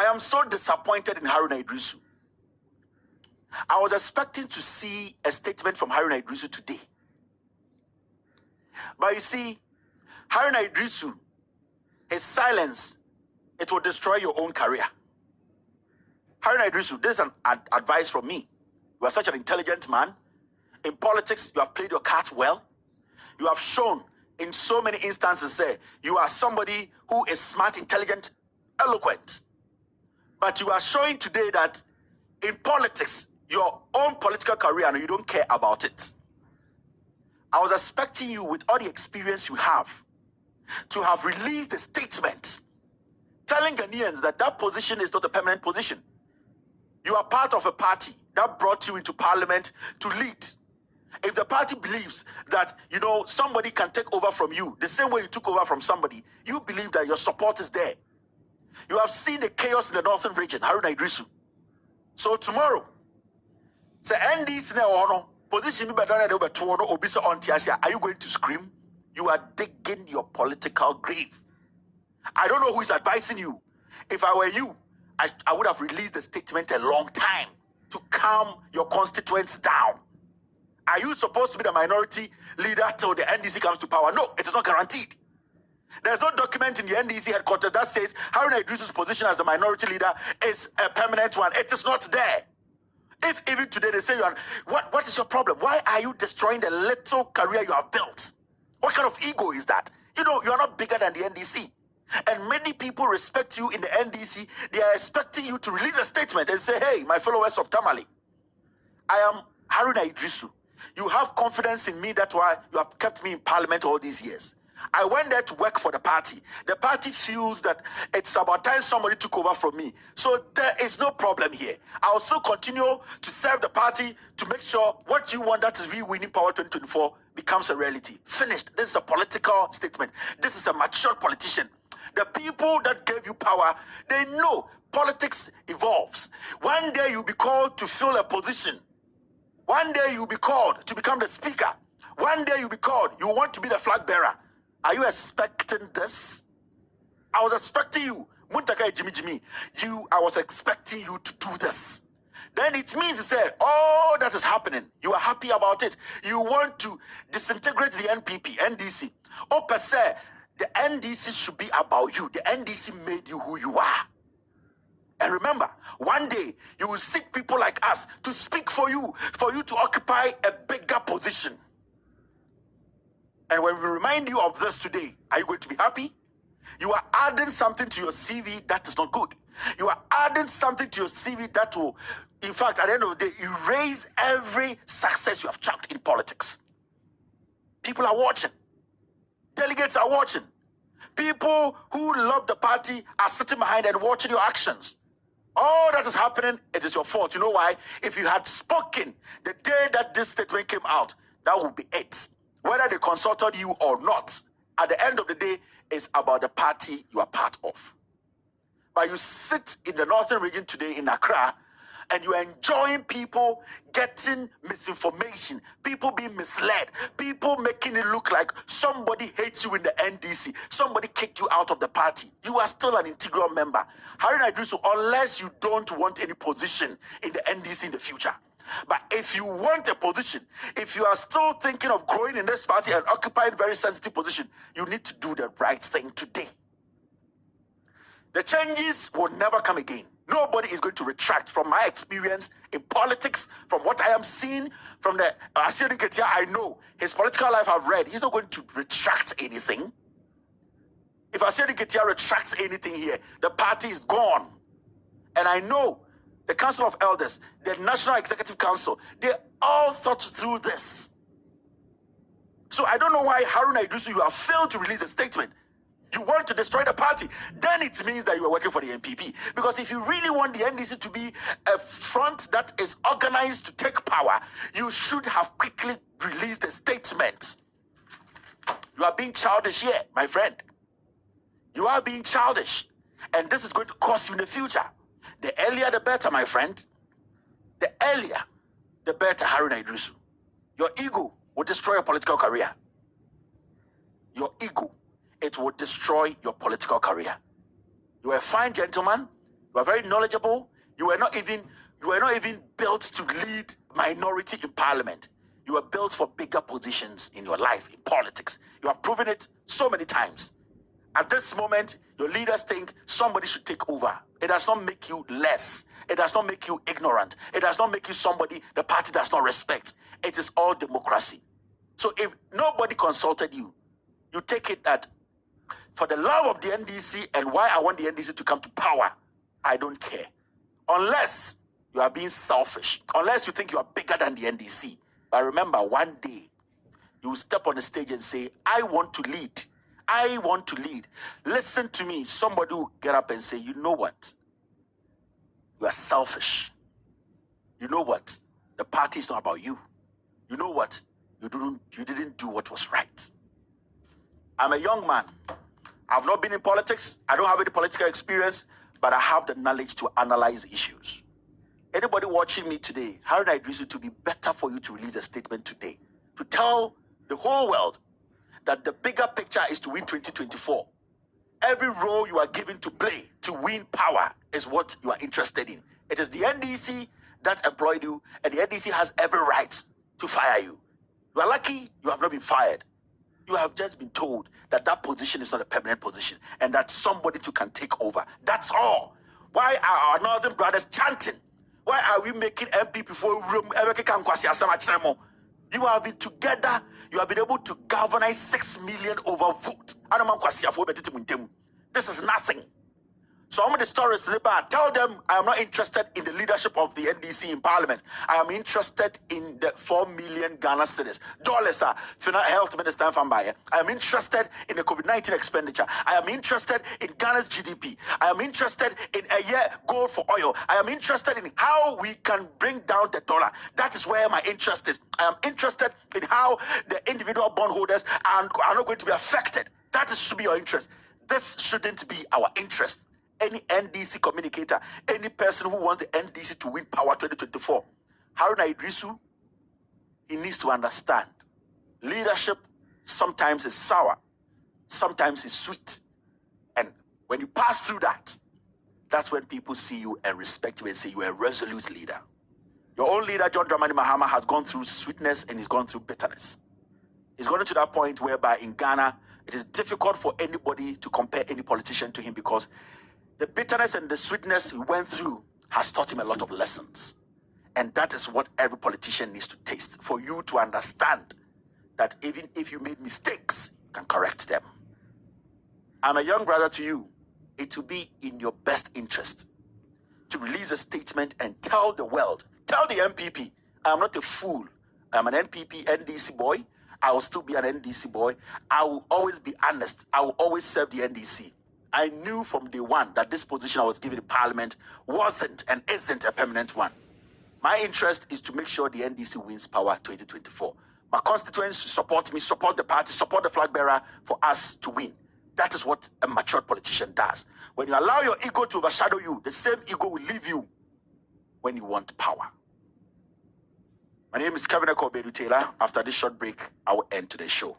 I am so disappointed in Haruna Idrisu. I was expecting to see a statement from Haruna Idrisu today. But you see, Haruna Idrisu, his silence, it will destroy your own career. Haruna Idrisu, this is an advice from me. You are such an intelligent man. In politics, you have played your cards well. You have shown in so many instances, say, you are somebody who is smart, intelligent, eloquent. But you are showing today that in politics, your own political career, and you don't care about it. I was expecting you, with all the experience you have, to have released a statement telling Ghanaians that that position is not a permanent position. You are part of a party that brought you into parliament to lead. If the party believes that, somebody can take over from you, the same way you took over from somebody, you believe that your support is there. You have seen the chaos in the northern region, Haruna Idrisu. So tomorrow, say NDC position are you going to scream? You are digging your political grave. I don't know who is advising you. If I were you, I would have released a statement a long time to calm your constituents down. Are you supposed to be the minority leader till the NDC comes to power? No, it is not guaranteed. There's no document in the NDC headquarters that says Haruna Idrisu's position as the minority leader is a permanent one. It is not there. If even today they say you are, what is your problem? Why are you destroying the little career you have built? What kind of ego is that? You are not bigger than the NDC. And many people respect you in the NDC. They are expecting you to release a statement and say, hey, my followers of Tamale, I am Haruna Idrisu. You have confidence in me. That's why you have kept me in parliament all these years. I went there to work for the party. The party feels that it's about time somebody took over from me. So there is no problem here. I'll still continue to serve the party to make sure what you want, that is we winning power 2024, becomes a reality. Finished. This is a political statement. This is a mature politician. The people that gave you power, they know politics evolves. One day you'll be called to fill a position. One day you'll be called to become the speaker. One day you'll be called, you want to be the flag bearer. Are you expecting this? I was expecting you. Muntaka Jimmy. I was expecting you to do this. Then it means he said, all that is happening, you are happy about it. You want to disintegrate the NDC. Oh, per se, the NDC should be about you. The NDC made you who you are. And remember, one day you will seek people like us to speak for you to occupy a bigger position. And when we remind you of this today, are you going to be happy? You are adding something to your CV that is not good. You are adding something to your CV that will, in fact, at the end of the day, erase every success you have chucked in politics. People are watching. Delegates are watching. People who love the party are sitting behind and watching your actions. All that is happening, it is your fault. You know why? If you had spoken the day that this statement came out, that would be it. Whether they consulted you or not, at the end of the day, it's about the party you are part of. But you sit in the northern region today in Accra, and you're enjoying people getting misinformation, people being misled, people making it look like somebody hates you in the NDC, somebody kicked you out of the party. You are still an integral member. Haruna Idrisu, unless you don't want any position in the NDC in the future. But if you want a position, if you are still thinking of growing in this party and occupying a very sensitive position, you need to do the right thing today. The changes will never come again. Nobody is going to retract. From my experience in politics, from what I am seeing, from the Asiani Ketia, I know his political life I've read, he's not going to retract anything. If Asiani Ketia retracts anything here, the party is gone. And I know the Council of Elders, the National Executive Council, they all thought through this. So I don't know why Haruna Idrisu, you have failed to release a statement. You want to destroy the party, then it means that you are working for the NPP. Because if you really want the NDC to be a front that is organized to take power, you should have quickly released a statement. You are being childish here, my friend. You are being childish. And this is going to cost you in the future. The earlier the better, my friend. The earlier the better, Haruna Idrisu. Your ego will destroy your political career. Your ego, it will destroy your political career. You are a fine gentleman. You are very knowledgeable. You were not even built to lead minority in parliament. You were built for bigger positions in your life, in politics. You have proven it so many times. At this moment, your leaders think somebody should take over. It does not make you less. It does not make you ignorant. It does not make you somebody the party does not respect. It is all democracy. So if nobody consulted you, you take it that for the love of the NDC and why I want the NDC to come to power, I don't care. Unless you are being selfish, unless you think you are bigger than the NDC. But remember, one day, you will step on the stage and say, I want to lead. I want to lead. Listen to me. Somebody will get up and say, you know what? You are selfish. You know what? The party is not about you. You know what? You didn't do what was right. I'm a young man. I've not been in politics. I don't have any political experience, but I have the knowledge to analyze issues. Anybody watching me today, Haruna Idrisu, to be better for you to release a statement today, to tell the whole world that the bigger picture is to win 2024. Every role you are given to play to win power is what you are interested in. It is the NDC that employed you, and the NDC has every right to fire you. You are lucky you have not been fired. You have just been told that that position is not a permanent position and that somebody too can take over. That's all. Why are our northern brothers chanting? Why are we making MP before room? You have been together. You have been able to galvanize 6 million over vote. This is nothing. So I'm the stories tell them I am not interested in the leadership of the NDC in parliament. I am interested in the 4 million Ghana cedis. Dollars are health minister from Bayer. I am interested in the COVID-19 expenditure. I am interested in Ghana's GDP. I am interested in a year goal for oil. I am interested in how we can bring down the dollar. That is where my interest is. I am interested in how the individual bondholders are not going to be affected. That should be your interest. This shouldn't be our interest. Any NDC communicator, any person who wants the NDC to win power 2024, Haruna Idrisu, he needs to understand leadership sometimes is sour, sometimes is sweet. And when you pass through that, that's when people see you and respect you and say you are a resolute leader. Your own leader, John Dramani Mahama, has gone through sweetness and he's gone through bitterness. He's gotten to that point whereby in Ghana, it is difficult for anybody to compare any politician to him because the bitterness and the sweetness he went through has taught him a lot of lessons. And that is what every politician needs to taste, for you to understand that even if you made mistakes, you can correct them. I'm a young brother to you. It will be in your best interest to release a statement and tell the world, tell the NPP, I'm not a fool. I'm an NPP, NDC boy. I will still be an NDC boy. I will always be honest. I will always serve the NDC. I knew from day one that this position I was given in Parliament wasn't and isn't a permanent one. My interest is to make sure the NDC wins power 2024. My constituents support me, support the party, support the flag bearer for us to win. That is what a mature politician does. When you allow your ego to overshadow you, the same ego will leave you when you want power. My name is Kevin Taylor. After this short break, I will end today's show.